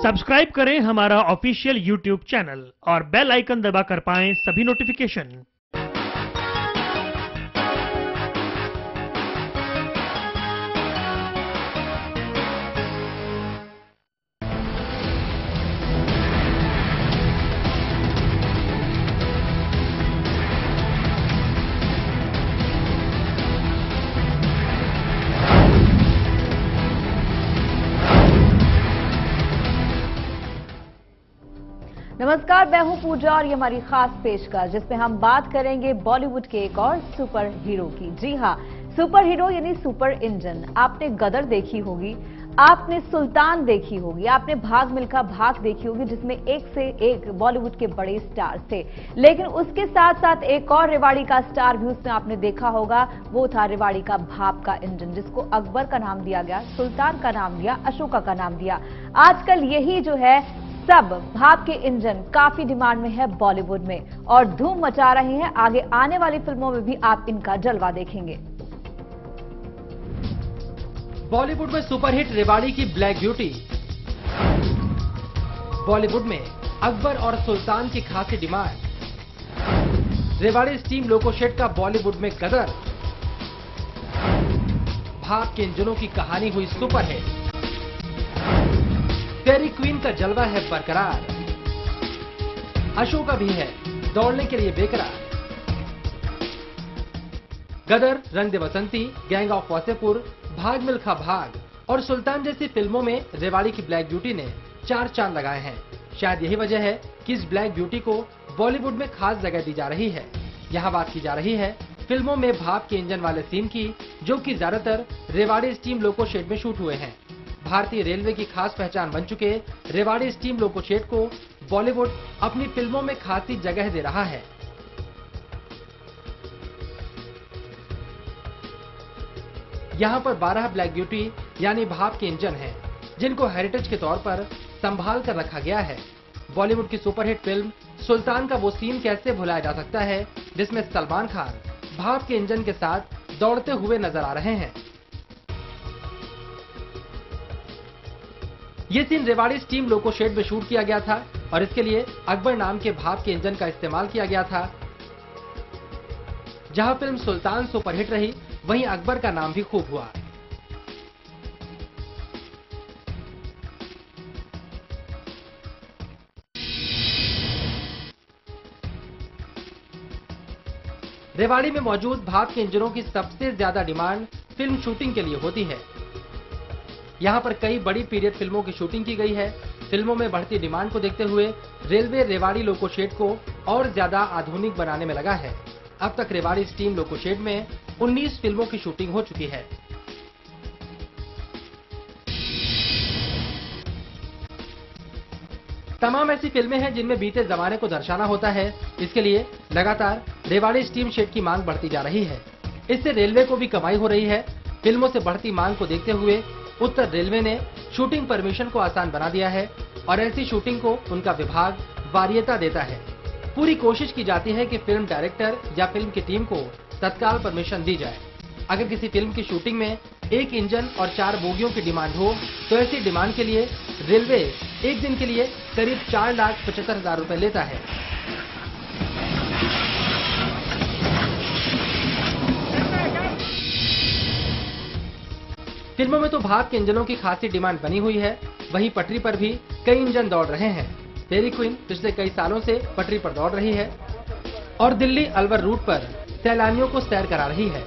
Subscribe करें हमारा official YouTube channel और बेल आइकन दबाकर पाएं सभी नोटिफिकेशन। नमस्कार, मैं हूं पूजा और ये हमारी खास पेशकश जिसमें हम बात करेंगे बॉलीवुड के एक और सुपर हीरो की। जी हां, सुपर हीरो यानी सुपर इंजन। आपने गदर देखी होगी, आपने सुल्तान देखी होगी, आपने भाग मिल्खा भाग देखी होगी, जिसमें एक से एक बॉलीवुड के बड़े स्टार थे। लेकिन उसके साथ साथ एक और रेवाड़ी का स्टार भी उसमें आपने देखा होगा। वो था रेवाड़ी का भाप का इंजन, जिसको अकबर का नाम दिया गया, सुल्तान का नाम दिया, अशोका का नाम दिया। आजकल यही जो है सब भाप के इंजन काफी डिमांड में है बॉलीवुड में और धूम मचा रहे हैं। आगे आने वाली फिल्मों में भी आप इनका जलवा देखेंगे। बॉलीवुड में सुपरहिट रेवाड़ी की ब्लैक ब्यूटी, बॉलीवुड में अकबर और सुल्तान की खासी demand, Rewari steam loco shade का बॉलीवुड में गदर, भाप के इंजनों की कहानी हुई सुपरहिट, फेरी क्वीन का जलवा है बरकरार, अशोका भी है दौड़ने के लिए बेकरार। गदर, रंग दे बसंती, गैंग ऑफ वासेपुर, भाग मिल्खा भाग और सुल्तान जैसी फिल्मों में रेवाड़ी की ब्लैक ब्यूटी ने 4 चांद लगाए हैं। शायद यही वजह है कि इस ब्लैक ब्यूटी को बॉलीवुड में खास जगह दी जा रही है। यहाँ बात की जा रही है फिल्मों में भाप के इंजन वाले सीन की, जो कि ज्यादातर रेवाड़ी स्टीम लोको शेड में शूट हुए हैं। भारतीय रेलवे की खास पहचान बन चुके रेवाड़ी स्टीम लोको शेड को बॉलीवुड अपनी फिल्मों में खासी जगह दे रहा है। यहाँ पर 12 ब्लैक ब्यूटी यानी भाप के इंजन हैं, जिनको हेरिटेज के तौर पर संभाल कर रखा गया है। बॉलीवुड की सुपरहिट फिल्म सुल्तान का वो सीन कैसे भुलाया जा सकता है, जिसमें सलमान खान भाप के इंजन के साथ दौड़ते हुए नजर आ रहे हैं। ये scene Rewari steam loco shed में शूट किया गया था और इसके लिए अकबर नाम के भाप के इंजन का इस्तेमाल किया गया था। जहां फिल्म सुल्तान सुपरहिट रही, वहीं अकबर का नाम भी खूब हुआ। रेवाड़ी में मौजूद भाप के इंजनों की सबसे ज्यादा डिमांड फिल्म शूटिंग के लिए होती है। यहाँ पर कई बड़ी पीरियड फिल्मों की शूटिंग की गई है। फिल्मों में बढ़ती डिमांड को देखते हुए रेलवे रेवाड़ी लोको शेड को और ज्यादा आधुनिक बनाने में लगा है। अब तक रेवाड़ी स्टीम लोको शेड में 19 फिल्मों की शूटिंग हो चुकी है। तमाम ऐसी फिल्में हैं जिनमें बीते जमाने को दर्शाना होता है। इसके लिए लगातार रेवाड़ी स्टीम शेड की मांग बढ़ती जा रही है। इससे रेलवे को भी कमाई हो रही है। फिल्मों से बढ़ती मांग को देखते हुए उत्तर रेलवे ने शूटिंग परमिशन को आसान बना दिया है और ऐसी शूटिंग को उनका विभाग वरीयता देता है। पूरी कोशिश की जाती है कि फिल्म डायरेक्टर या फिल्म की टीम को तत्काल परमिशन दी जाए। अगर किसी फिल्म की शूटिंग में 1 इंजन और 4 बोगियों की डिमांड हो, तो ऐसी डिमांड के लिए रेलवे एक दिन के लिए करीब 4,75,000 रुपए लेता है। फिल्मों में तो भाप के इंजनों की खासी डिमांड बनी हुई है, वहीं पटरी पर भी कई इंजन दौड़ रहे हैं। फेरी क्वीन पिछले कई सालों से पटरी पर दौड़ रही है और दिल्ली अलवर रूट पर सैलानियों को सैर करा रही है।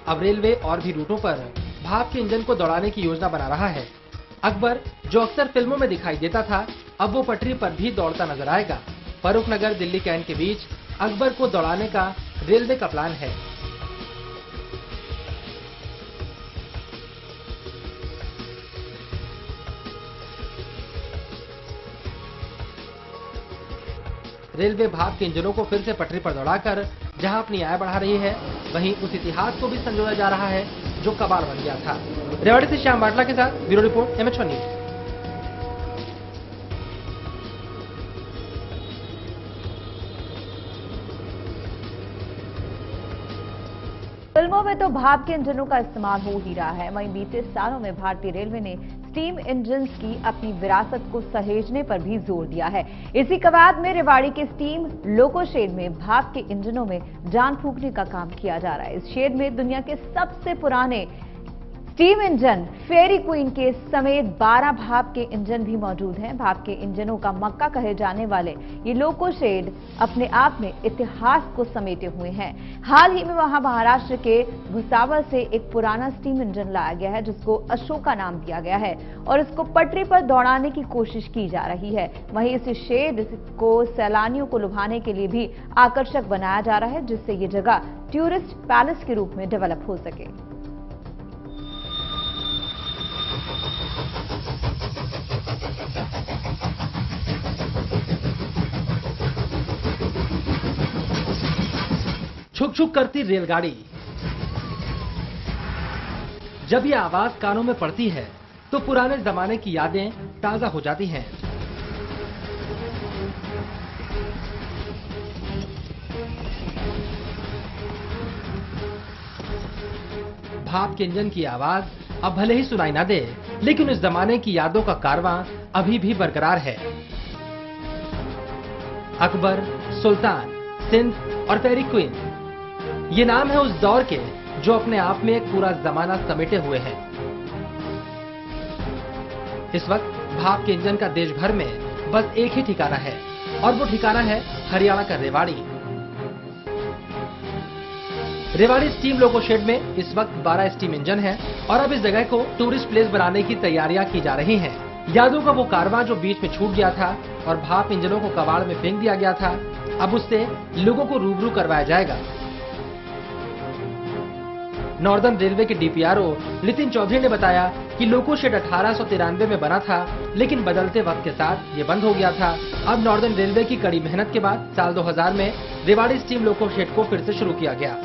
अब रेलवे और भी रूटों पर भाप के इंजन को दौड़ाने की योजना बना रहा है। अकबर, जो अक्सर फिल्मों में दिखाई देता था, अब वो पटरी पर भी दौड़ता नजर आएगा। फरूख नगर दिल्ली कैंट के बीच अकबर को दौड़ाने का रेलवे का प्लान है। रेलवे भाप के इंजनों को फिर से पटरी पर दौड़ाकर जहां अपनी आय बढ़ा रही है, वहीं उस इतिहास को भी संजोया जा रहा है जो कबाड़ बन गया था। रेवाड़ी से श्याम बाटला के साथ ब्यूरो रिपोर्ट, MH1 न्यूज। फिल्मों में तो भाप के इंजनों का इस्तेमाल हो ही रहा है, वहीं बीते सालों में भारतीय रेलवे ने स्टीम इंजन्स की अपनी विरासत को सहेजने पर भी जोर दिया है। इसी कवायद में रेवाड़ी के स्टीम लोको शेड में भाप के इंजनों में जान फूंकने का काम किया जा रहा है। इस शेड में दुनिया के सबसे पुराने स्टीम इंजन फेरी क्वीन के समेत 12 भाप के इंजन भी मौजूद हैं। भाप के इंजनों का मक्का कहे जाने वाले ये लोको शेड अपने आप में इतिहास को समेटे हुए हैं। हाल ही में वहां महाराष्ट्र के भुसावल से एक पुराना स्टीम इंजन लाया गया है, जिसको अशोका नाम दिया गया है और इसको पटरी पर दौड़ाने की कोशिश की जा रही है। वहीं इस शेड को सैलानियों को लुभाने के लिए भी आकर्षक बनाया जा रहा है, जिससे ये जगह टूरिस्ट पैलेस के रूप में डेवलप हो सके। छुक छुक करती रेलगाड़ी, जब ये आवाज कानों में पड़ती है तो पुराने जमाने की यादें ताजा हो जाती हैं। भाप के इंजन की आवाज अब भले ही सुनाई ना दे, लेकिन उस जमाने की यादों का कारवां अभी भी बरकरार है। अकबर, सुल्तान, सिंध और फेरी क्वीन, ये नाम है उस दौर के जो अपने आप में एक पूरा जमाना समेटे हुए हैं। इस वक्त भाप के इंजन का देश भर में बस एक ही ठिकाना है और वो ठिकाना है हरियाणा का Rewari. Rewari steam loco shed में इस वक्त 12 स्टीम इंजन हैं और अब इस जगह को टूरिस्ट प्लेस बनाने की तैयारियां की जा रही हैं। यादों का वो कारवां जो बीच में छूट गया था और भाप इंजनों को कबाड़ में फेंक दिया गया था, अब उससे लोगों को रूबरू करवाया जाएगा। नॉर्दर्न रेलवे के डीपीआरओ नितिन चौधरी ने बताया कि लोको शेड 1893 में बना था, लेकिन बदलते वक्त के साथ ये बंद हो गया था। अब नॉर्दर्न रेलवे की कड़ी मेहनत के बाद साल 2000 में रेवाड़ी स्टीम लोको शेड को फिर से शुरू किया गया।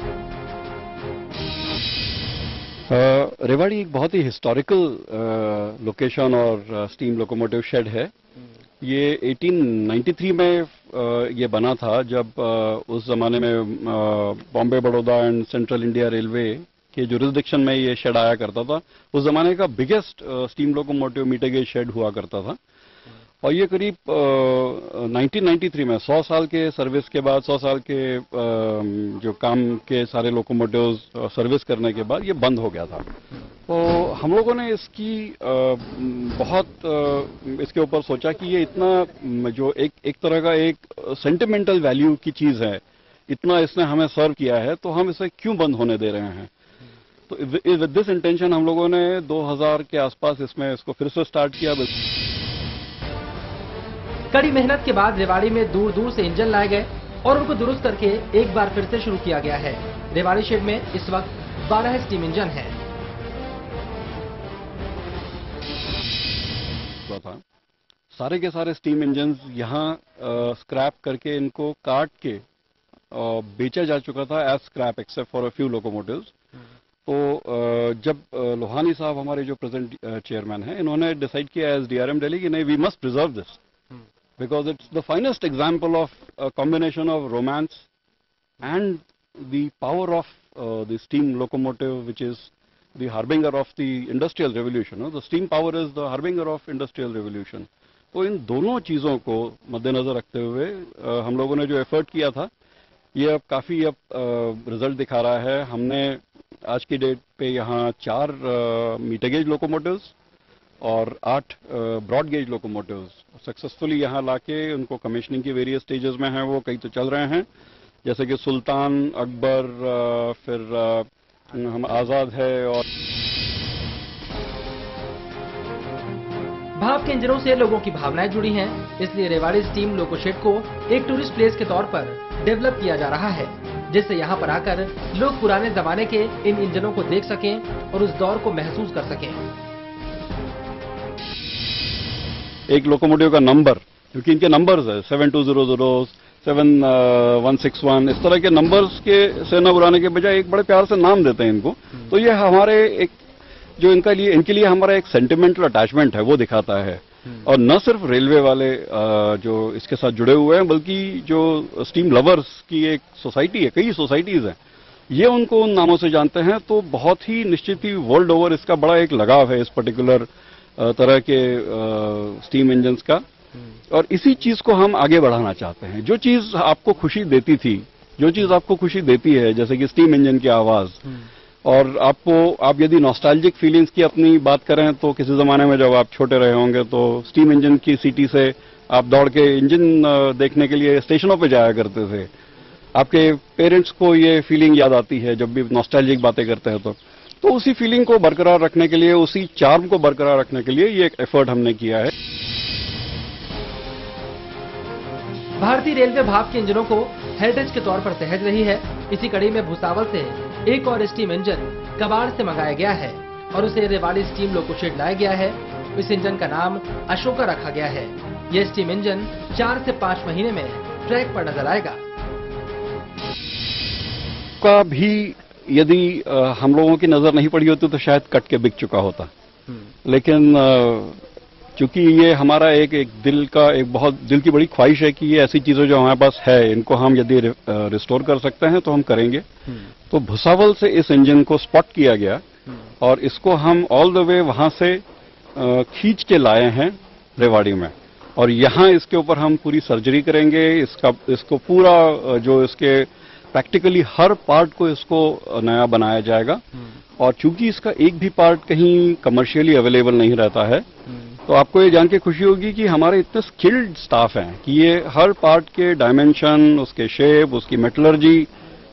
रेवाड़ी एक बहुत ही हिस्टोरिकल लोकेशन और स्टीम लोकोमोटिव शेड है। ये 1893 में ये बना था, जब उस जमाने में Bombay, Baroda and Central India Railway के जुरिसडिक्शन में ये शेड आया करता था। उस जमाने का biggest steam locomotive metre gauge shed हुआ करता था और ये करीब 1993 में 100 साल के सर्विस के बाद, 100 साल के जो काम के सारे लोकोमोटिव्स सर्विस करने के बाद ये बंद हो गया था। तो हम लोगों ने इसकी बहुत इसके ऊपर सोचा कि ये इतना जो एक तरह का एक सेंटिमेंटल वैल्यू की चीज है, इतना इसने हमें सर्व किया है, तो हम इसे क्यों बंद होने दे रहे हैं। तो विद दिस इंटेंशन हम लोगों ने 2000 के आसपास इसको फिर से स्टार्ट किया। कड़ी मेहनत के बाद रेवाड़ी में दूर दूर से इंजन लाए गए और उनको दुरुस्त करके एक बार फिर से शुरू किया गया है। रेवाड़ी शेड में इस वक्त 12 स्टीम इंजन हैं। था सारे के सारे स्टीम इंजन यहाँ स्क्रैप करके इनको काट के बेचा जा चुका था as scrap, except for a few locomotives. तो जब लोहानी साहब हमारे जो प्रेजेंट चेयरमैन हैं, इन्होंने डिसाइड किया एज डीआरएम दिल्ली कि नहीं, we must preserve this because it's the finest example of a combination of romance and the power of the steam locomotive, which is the harbinger of the industrial revolution. The steam power is the harbinger of industrial revolution. तो इन दोनों चीजों को मद्देनजर रखते हुए हम लोगों ने जो एफर्ट किया था, ये अब काफी रिजल्ट दिखा रहा है। हमने आज की डेट पे यहाँ 4 मीटर गेज लोकोमोटिव्स और 8 ब्रॉड गेज लोकोमोटिव्स सक्सेसफुली यहाँ लाके उनको कमीशनिंग की वेरियस स्टेजेस में हैं। वो कई तो चल रहे हैं, जैसे कि सुल्तान, अकबर, फिर हम आजाद है। और भाप के इंजनों से लोगों की भावनाएं जुड़ी हैं, इसलिए रेवाड़ी स्टीम लोको शेड को एक टूरिस्ट प्लेस के तौर पर डेवलप किया जा रहा है, जिससे यहाँ पर आकर लोग पुराने जमाने के इन इंजनों को देख सकें और उस दौर को महसूस कर सकें। एक लोकोमोटिव का नंबर, क्योंकि इनके नंबर्स है 7200, 7161, इस तरह के नंबर्स के से न बुलाने के बजाय एक बड़े प्यार से नाम देते हैं इनको। तो ये हमारे एक जो इनके लिए हमारा एक सेंटिमेंटल अटैचमेंट है, वो दिखाता है। और न सिर्फ रेलवे वाले जो इसके साथ जुड़े हुए हैं, बल्कि जो स्टीम लवर्स की एक सोसाइटी है, कई सोसाइटीज हैं ये उनको उन नामों से जानते हैं। तो बहुत ही निश्चित ही वर्ल्ड ओवर इसका बड़ा एक लगाव है इस पर्टिकुलर तरह के स्टीम इंजन्स का, और इसी चीज को हम आगे बढ़ाना चाहते हैं। जो चीज आपको खुशी देती थी, जो चीज आपको खुशी देती है, जैसे कि स्टीम इंजन की आवाज, और आप यदि नॉस्टैल्जिक फीलिंग्स की अपनी बात करें तो किसी जमाने में जब आप छोटे रहे होंगे तो स्टीम इंजन की सीटी से आप दौड़ के इंजन देखने के लिए स्टेशनों पे जाया करते थे। आपके पेरेंट्स को ये फीलिंग याद आती है जब भी नॉस्टैल्जिक बातें करते हैं। तो उसी फीलिंग को बरकरार रखने के लिए, उसी चार्म को बरकरार रखने के लिए ये एक एफर्ट हमने किया है। भारतीय रेलवे भाप के इंजनों को हेरिटेज के तौर पर सहेज रही है। इसी कड़ी में भुसावल से एक और स्टीम इंजन कबाड़ से मंगाया गया है और उसे रेवाड़ी स्टीम लोकोशेड लाया गया है। इस इंजन का नाम अशोका रखा गया है। यह स्टीम इंजन 4 से 5 महीने में ट्रैक पर नजर आएगा। का भी यदि हम लोगों की नजर नहीं पड़ी होती तो शायद कट के बिक चुका होता, लेकिन चूंकि ये हमारा एक दिल की बड़ी ख्वाहिश है कि ये ऐसी चीजें जो हमारे पास है इनको हम यदि रिस्टोर कर सकते हैं तो हम करेंगे। तो भुसावल से इस इंजन को स्पॉट किया गया और इसको हम ऑल द वे वहां से खींच के लाए हैं रेवाड़ी में, और यहां इसके ऊपर हम पूरी सर्जरी करेंगे। इसको पूरा जो इसके प्रैक्टिकली हर पार्ट को इसको नया बनाया जाएगा। और चूंकि इसका एक भी पार्ट कहीं कमर्शियली अवेलेबल नहीं रहता है, तो आपको ये जान के खुशी होगी कि हमारे इतने स्किल्ड स्टाफ हैं कि ये हर पार्ट के डायमेंशन, उसके शेप, उसकी मेटलर्जी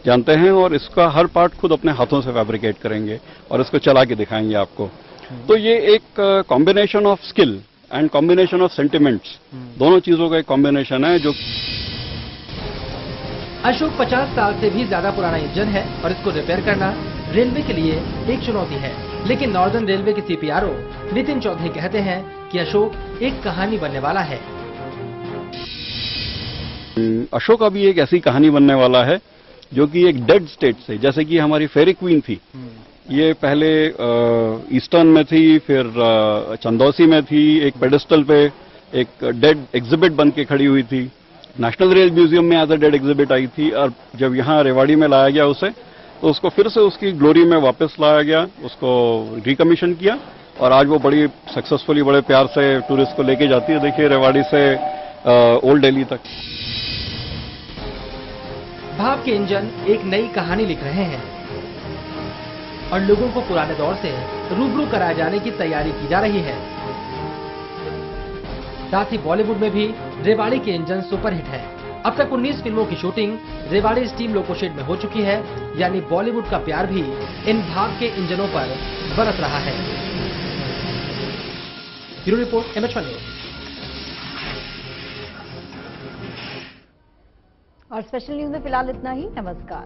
जानते हैं, और इसका हर पार्ट खुद अपने हाथों से फैब्रिकेट करेंगे और इसको चला के दिखाएंगे आपको। तो ये एक combination of skill and combination of sentiments, दोनों चीजों का एक कॉम्बिनेशन है। जो अशोक 50 साल से भी ज्यादा पुराना इंजन है और इसको रिपेयर करना रेलवे के लिए एक चुनौती है। लेकिन नॉर्दर्न रेलवे के सीपीआरओ नितिन चौधरी कहते हैं कि अशोक एक कहानी बनने वाला है। अशोका भी एक ऐसी कहानी बनने वाला है जो कि एक डेड स्टेट से, जैसे कि हमारी फेरी क्वीन थी, ये पहले ईस्टर्न में थी, फिर चंदौसी में थी, एक पेडेस्टल पे एक डेड एग्जिबिट बन के खड़ी हुई थी। नेशनल रेल म्यूजियम में एज अ डेड एग्जिबिट आई थी, और जब यहाँ रेवाड़ी में लाया गया उसे, तो उसको फिर से उसकी ग्लोरी में वापस लाया गया, उसको रिकमीशन किया, और आज वो बड़ी सक्सेसफुली बड़े प्यार से टूरिस्ट को लेके जाती है। देखिए रेवाड़ी से ओल्ड दिल्ली तक। भाप के इंजन एक नई कहानी लिख रहे हैं और लोगों को पुराने दौर से रूबरू कराए जाने की तैयारी की जा रही है। साथ ही बॉलीवुड में भी रेवाड़ी के इंजन सुपरहिट है। अब तक 19 फिल्मों की शूटिंग रेवाड़ी स्टीम लोकोशेड में हो चुकी है, यानी बॉलीवुड का प्यार भी इन भाप के इंजनों पर बरस रहा है। Bureau report, MH1 news. और स्पेशल न्यूज में फिलहाल इतना ही। नमस्कार।